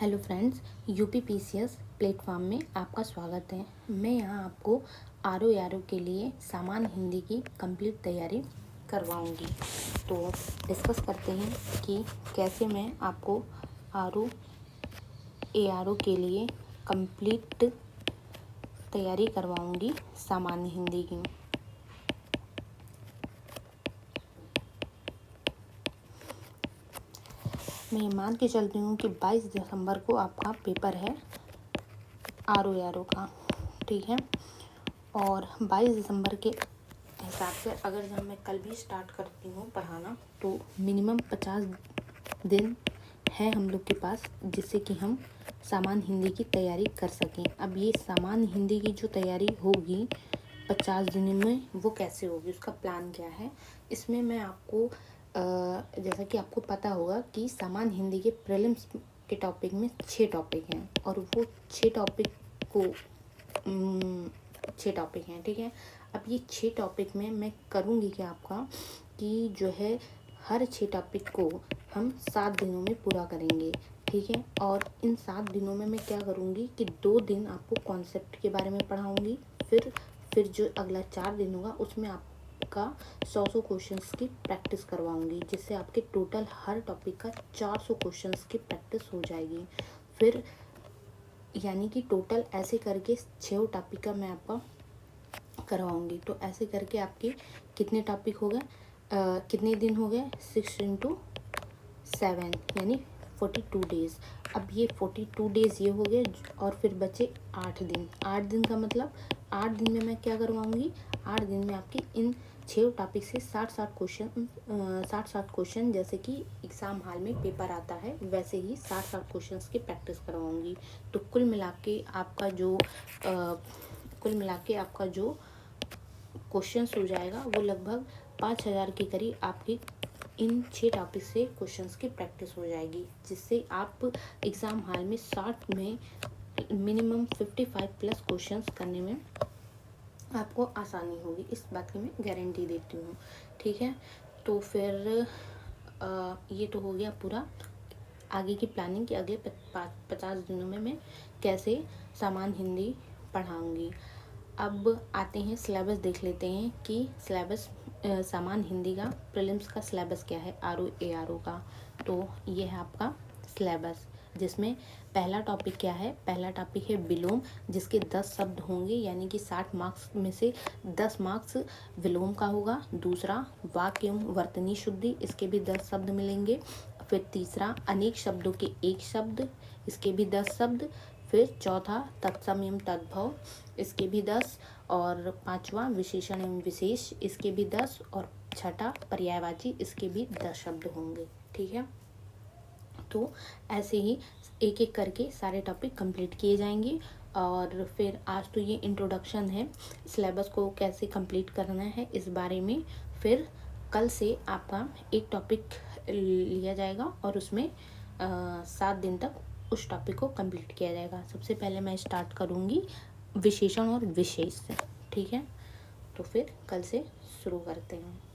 Hello friends, UPPCS platform में आपका स्वागत है। मैं यहाँ आपको आर ओ के लिए सामान्य हिंदी की कंप्लीट तैयारी करवाऊँगी। तो डिस्कस करते हैं कि कैसे मैं आपको आर ओ के लिए कंप्लीट तैयारी करवाऊँगी सामान्य हिंदी की। मैं मान के चलती हूँ कि 22 दिसंबर को आपका पेपर है आर ओ का, ठीक है। और 22 दिसंबर के हिसाब से अगर जब मैं कल भी स्टार्ट करती हूँ पढ़ाना तो मिनिमम 50 दिन है हम लोग के पास, जिससे कि हम सामान्य हिंदी की तैयारी कर सकें। अब ये सामान्य हिंदी की जो तैयारी होगी 50 दिन में, वो कैसे होगी, उसका प्लान क्या है, इसमें मैं आपको जैसा कि आपको पता होगा कि सामान्य हिंदी के प्रीलिम्स के टॉपिक में 6 टॉपिक हैं और वो 6 टॉपिक हैं, ठीक है। अब ये 6 टॉपिक में मैं करूँगी क्या आपका कि जो है हर 6 टॉपिक को हम 7 दिनों में पूरा करेंगे, ठीक है। और इन 7 दिनों में मैं क्या करूँगी कि 2 दिन आपको कॉन्सेप्ट के बारे में पढ़ाऊँगी, फिर जो अगला 4 दिन होगा उसमें आपका 100 क्वेश्चंस की प्रैक्टिस करवाऊँगी, जिससे आपके टोटल हर टॉपिक का 400 क्वेश्चंस की प्रैक्टिस हो जाएगी। फिर यानी कि टोटल ऐसे करके 6 टॉपिक का मैं आपका करवाऊँगी। तो ऐसे करके आपके कितने टॉपिक हो गए, कितने दिन हो गए, 6 × 7 यानी 42 डेज़। अब ये 42 डेज़ ये हो गए और फिर बचे 8 दिन। 8 दिन का मतलब 8 दिन में मैं क्या करवाऊँगी, 8 दिन में आपकी इन 6 टॉपिक से 60 क्वेश्चन जैसे कि एग्ज़ाम हॉल में पेपर आता है वैसे ही 60 क्वेश्चंस की प्रैक्टिस करवाऊँगी। तो कुल मिला के आपका जो क्वेश्चंस हो जाएगा वो लगभग 5000 के करीब आपकी इन 6 टॉपिक से क्वेश्चंस की प्रैक्टिस हो जाएगी, जिससे आप एग्ज़ाम हॉल में 60 में मिनिमम 55 प्लस क्वेश्चंस करने में आपको आसानी होगी। इस बात की मैं गारंटी देती हूँ, ठीक है। तो फिर ये तो हो गया पूरा आगे की प्लानिंग कि अगले 50 दिनों में मैं कैसे सामान्य हिंदी पढ़ाऊँगी। अब आते हैं सिलेबस देख लेते हैं कि सिलेबस सामान्य हिंदी का प्रीलिम्स का सिलेबस क्या है आर ओ का। तो ये है आपका सिलेबस, जिसमें पहला टॉपिक क्या है, पहला टॉपिक है विलोम, जिसके 10 शब्द होंगे, यानी कि 60 मार्क्स में से 10 मार्क्स विलोम का होगा। दूसरा वाक्य एवं वर्तनी शुद्धि, इसके भी 10 शब्द मिलेंगे। फिर तीसरा अनेक शब्दों के एक शब्द, इसके भी 10 शब्द। फिर चौथा तत्सम एवं तद्भव, इसके भी 10। और पांचवा विशेषण एवं विशेष, इसके भी 10। और छठा पर्यायवाची, इसके भी 10 शब्द होंगे, ठीक है। तो ऐसे ही एक एक करके सारे टॉपिक कंप्लीट किए जाएंगे। और फिर आज तो ये इंट्रोडक्शन है, सिलेबस को कैसे कंप्लीट करना है इस बारे में। फिर कल से आपका एक टॉपिक लिया जाएगा और उसमें 7 दिन तक उस टॉपिक को कंप्लीट किया जाएगा। सबसे पहले मैं स्टार्ट करूँगी विशेषण और विशेष से, ठीक है। तो फिर कल से शुरू करते हैं।